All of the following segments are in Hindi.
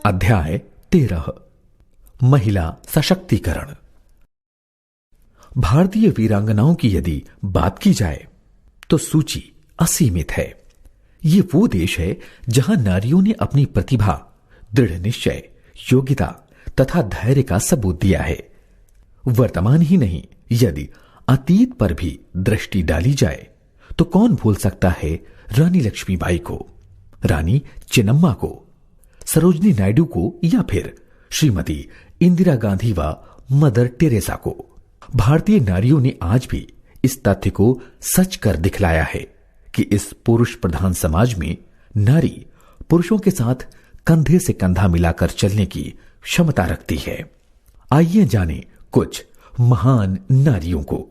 अध्याय 13 महिला सशक्तिकरण। भारतीय वीरांगनाओं की यदि बात की जाए तो सूची असीमित है। ये वो देश है जहां नारियों ने अपनी प्रतिभा, दृढ़ निश्चय, योग्यता तथा धैर्य का सबूत दिया है। वर्तमान ही नहीं, यदि अतीत पर भी दृष्टि डाली जाए तो कौन भूल सकता है रानी लक्ष्मीबाई को, रानी चेन्नम्मा को, सरोजनी नायडू को या फिर श्रीमती इंदिरा गांधी व मदर टेरेसा को। भारतीय नारियों ने आज भी इस तथ्य को सच कर दिखलाया है कि इस पुरुष प्रधान समाज में नारी पुरुषों के साथ कंधे से कंधा मिलाकर चलने की क्षमता रखती है। आइए जानें कुछ महान नारियों को।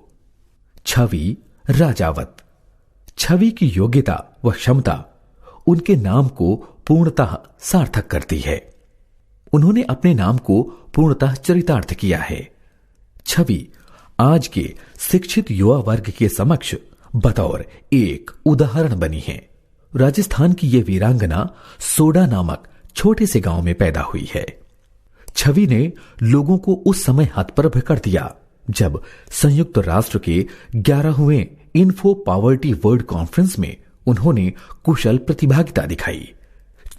छवि राजावत। छवि की योग्यता व क्षमता उनके नाम को पूर्णतः सार्थक करती है। उन्होंने अपने नाम को पूर्णतः चरितार्थ किया है। छवि आज के शिक्षित युवा वर्ग के समक्ष बतौर एक उदाहरण बनी है। राजस्थान की यह वीरांगना सोडा नामक छोटे से गांव में पैदा हुई है। छवि ने लोगों को उस समय हतप्रभ कर दिया जब संयुक्त राष्ट्र के 11वें इन्फो पावर्टी वर्ल्ड कॉन्फ्रेंस में उन्होंने कुशल प्रतिभागिता दिखाई।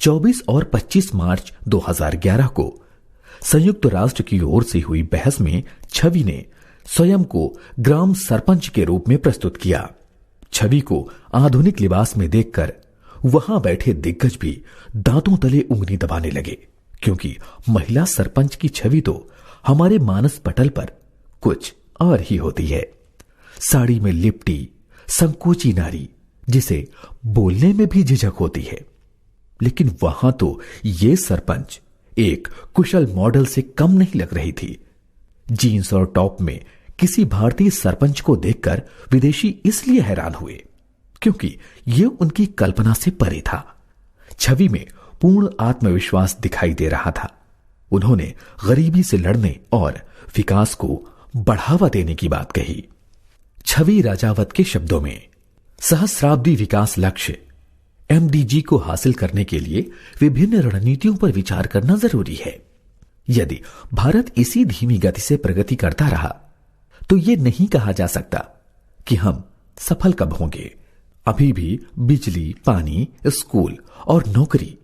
24 और 25 मार्च 2011 को संयुक्त राष्ट्र की ओर से हुई बहस में छवि ने स्वयं को ग्राम सरपंच के रूप में प्रस्तुत किया। छवि को आधुनिक लिबास में देखकर वहां बैठे दिग्गज भी दांतों तले उंगली दबाने लगे, क्योंकि महिला सरपंच की छवि तो हमारे मानस पटल पर कुछ और ही होती है। साड़ी में लिपटी संकोची नारी, जिसे बोलने में भी झिझक होती है, लेकिन वहां तो ये सरपंच एक कुशल मॉडल से कम नहीं लग रही थी। जीन्स और टॉप में किसी भारतीय सरपंच को देखकर विदेशी इसलिए हैरान हुए क्योंकि यह उनकी कल्पना से परे था। छवि में पूर्ण आत्मविश्वास दिखाई दे रहा था। उन्होंने गरीबी से लड़ने और विकास को बढ़ावा देने की बात कही। छवि राजावत के शब्दों में, सहस्राब्दी विकास लक्ष्य MDG को हासिल करने के लिए विभिन्न रणनीतियों पर विचार करना जरूरी है। यदि भारत इसी धीमी गति से प्रगति करता रहा तो यह नहीं कहा जा सकता कि हम सफल कब होंगे। अभी भी बिजली, पानी, स्कूल और नौकरी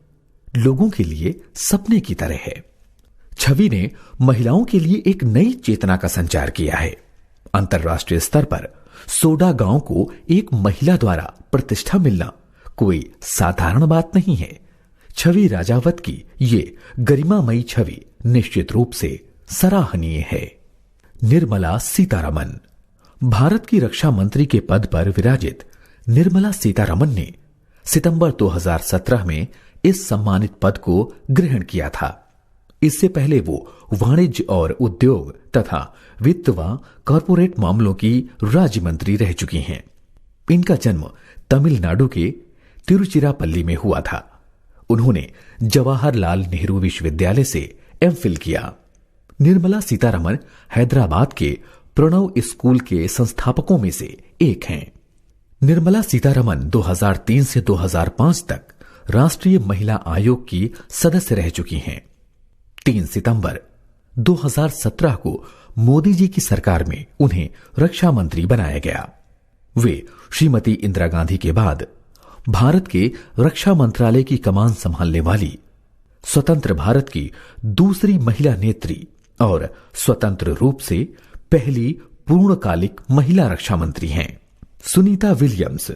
लोगों के लिए सपने की तरह है। छवि ने महिलाओं के लिए एक नई चेतना का संचार किया है। अंतर्राष्ट्रीय स्तर पर सोडा गांव को एक महिला द्वारा प्रतिष्ठा मिलना कोई साधारण बात नहीं है। छवि राजावत की ये गरिमामयी छवि निश्चित रूप से सराहनीय है। निर्मला सीतारमन। भारत की रक्षा मंत्री के पद पर विराजित निर्मला सीतारमन ने सितंबर 2017 में इस सम्मानित पद को ग्रहण किया था। इससे पहले वो वाणिज्य और उद्योग तथा वित्त व कॉरपोरेट मामलों की राज्य मंत्री रह चुकी हैं। इनका जन्म तमिलनाडु के तिरुचिरापल्ली में हुआ था। उन्होंने जवाहरलाल नेहरू विश्वविद्यालय से MPhil किया। निर्मला सीतारमन हैदराबाद के प्रणव स्कूल के संस्थापकों में से एक हैं। निर्मला सीतारमन 2003 से 2005 तक राष्ट्रीय महिला आयोग की सदस्य रह चुकी हैं। 3 सितंबर 2017 को मोदी जी की सरकार में उन्हें रक्षा मंत्री बनाया गया। वे श्रीमती इंदिरा गांधी के बाद भारत के रक्षा मंत्रालय की कमान संभालने वाली स्वतंत्र भारत की दूसरी महिला नेत्री और स्वतंत्र रूप से पहली पूर्णकालिक महिला रक्षा मंत्री हैं। सुनीता विलियम्स।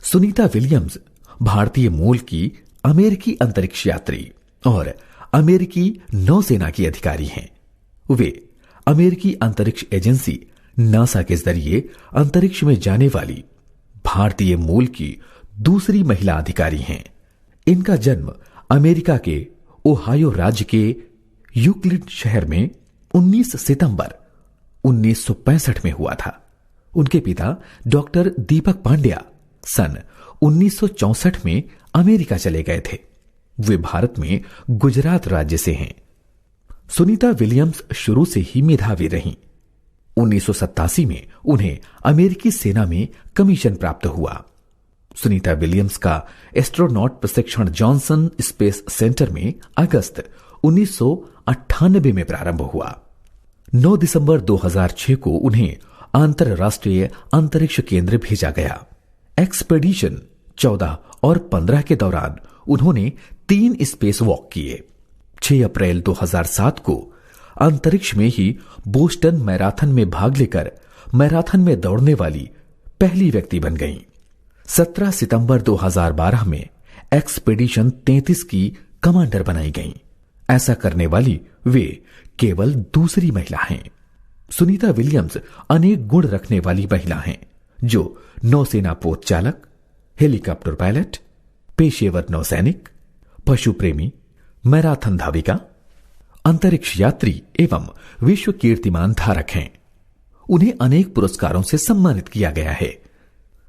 सुनीता विलियम्स भारतीय मूल की अमेरिकी अंतरिक्ष यात्री और अमेरिकी नौसेना की अधिकारी हैं। वे अमेरिकी अंतरिक्ष एजेंसी नासा के जरिए अंतरिक्ष में जाने वाली भारतीय मूल की दूसरी महिला अधिकारी हैं। इनका जन्म अमेरिका के ओहायो राज्य के यूक्लिड शहर में 19 सितंबर 1965 में हुआ था। उनके पिता डॉक्टर दीपक पांड्या सन 1964 में अमेरिका चले गए थे। वे भारत में गुजरात राज्य से हैं। सुनीता विलियम्स शुरू से ही मेधावी रहीं। 1987 में उन्हें अमेरिकी सेना में कमीशन प्राप्त हुआ। सुनीता विलियम्स का एस्ट्रोनॉट प्रशिक्षण जॉनसन स्पेस सेंटर में अगस्त 1998 में प्रारंभ हुआ। 9 दिसंबर 2006 को उन्हें अंतरराष्ट्रीय अंतरिक्ष केंद्र भेजा गया। एक्सपेडिशन 14 और 15 के दौरान उन्होंने 3 स्पेस वॉक किए। 6 अप्रैल 2007 को अंतरिक्ष में ही बोस्टन मैराथन में भाग लेकर मैराथन में दौड़ने वाली पहली व्यक्ति बन गईं। 17 सितंबर 2012 में एक्सपेडिशन 33 की कमांडर बनाई गईं। ऐसा करने वाली वे केवल दूसरी महिला हैं। सुनीता विलियम्स अनेक गुण रखने वाली महिला हैं, जो नौसेना पोत चालक, हेलीकॉप्टर पायलट, पेशेवर नौसैनिक, पशु प्रेमी, मैराथन धाविका, अंतरिक्ष यात्री एवं विश्व कीर्तिमान धारक हैं। उन्हें अनेक पुरस्कारों से सम्मानित किया गया है।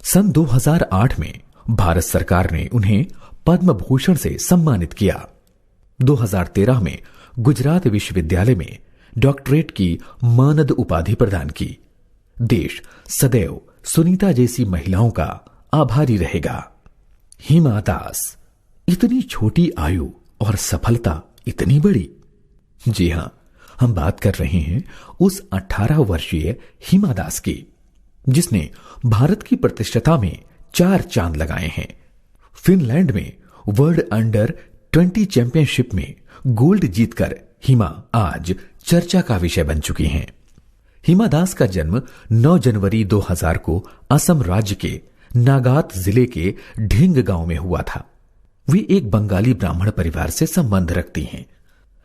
सन 2008 में भारत सरकार ने उन्हें पद्म भूषण से सम्मानित किया। 2013 में गुजरात विश्वविद्यालय में डॉक्टरेट की मानद उपाधि प्रदान की। देश सदैव सुनीता जैसी महिलाओं का आभारी रहेगा। हिमा दास, इतनी छोटी आयु और सफलता इतनी बड़ी। जी हां, हम बात कर रहे हैं उस 18 वर्षीय हिमा दास की, जिसने भारत की प्रतिष्ठिता में 4 चांद लगाए हैं। फिनलैंड में वर्ल्ड अंडर 20 चैंपियनशिप में गोल्ड जीतकर हिमा आज चर्चा का विषय बन चुकी हैं। हिमा दास का जन्म 9 जनवरी 2000 को असम राज्य के नागात जिले के ढिंग गांव में हुआ था। वे एक बंगाली ब्राह्मण परिवार से संबंध रखती हैं।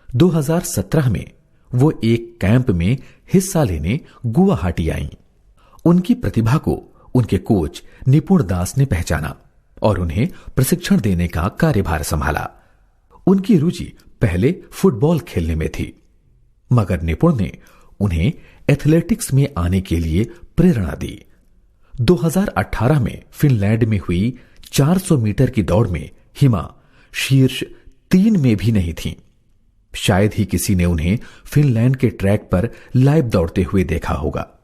2017 में वो एक कैंप में हिस्सा लेने गुवाहाटी आईं। उनकी प्रतिभा को उनके कोच निपुण दास ने पहचाना और उन्हें प्रशिक्षण देने का कार्यभार संभाला। उनकी रुचि पहले फुटबॉल खेलने में थी, मगर निपुण ने उन्हें एथलेटिक्स में आने के लिए प्रेरणा दी। 2018 में फिनलैंड में हुई 400 मीटर की दौड़ में हिमा शीर्ष 3 में भी नहीं थी। शायद ही किसी ने उन्हें फिनलैंड के ट्रैक पर लाइव दौड़ते हुए देखा होगा।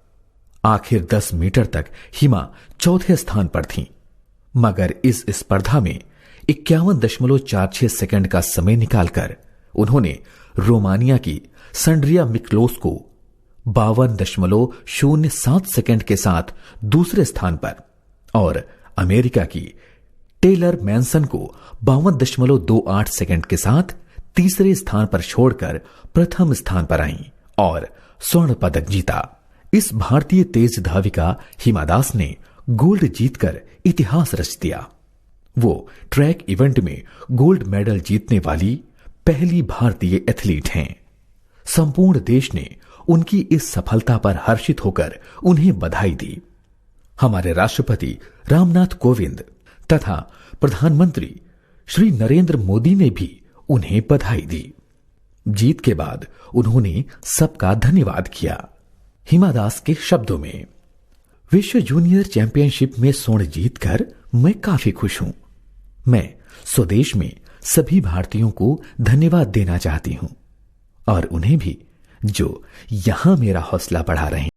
आखिर 10 मीटर तक हिमा चौथे स्थान पर थीं, मगर इस स्पर्धा में 51.46 सेकंड का समय निकालकर उन्होंने रोमानिया की संड्रिया मिक्लोस को 52.07 सेकंड के साथ दूसरे स्थान पर और अमेरिका की टेलर मैनसन को 52.28 सेकंड के साथ तीसरे स्थान पर छोड़कर प्रथम स्थान पर आईं और स्वर्ण पदक जीता। इस भारतीय तेज धाविका हिमा दास ने गोल्ड जीतकर इतिहास रच दिया। वो ट्रैक इवेंट में गोल्ड मेडल जीतने वाली पहली भारतीय एथलीट हैं। संपूर्ण देश ने उनकी इस सफलता पर हर्षित होकर उन्हें बधाई दी। हमारे राष्ट्रपति रामनाथ कोविंद तथा प्रधानमंत्री श्री नरेंद्र मोदी ने भी उन्हें बधाई दी। जीत के बाद उन्होंने सबका धन्यवाद किया। हिमा दास के शब्दों में, विश्व जूनियर चैंपियनशिप में स्वर्ण जीतकर मैं काफी खुश हूं। मैं स्वदेश में सभी भारतीयों को धन्यवाद देना चाहती हूं और उन्हें भी, जो यहां मेरा हौसला बढ़ा रहे हैं।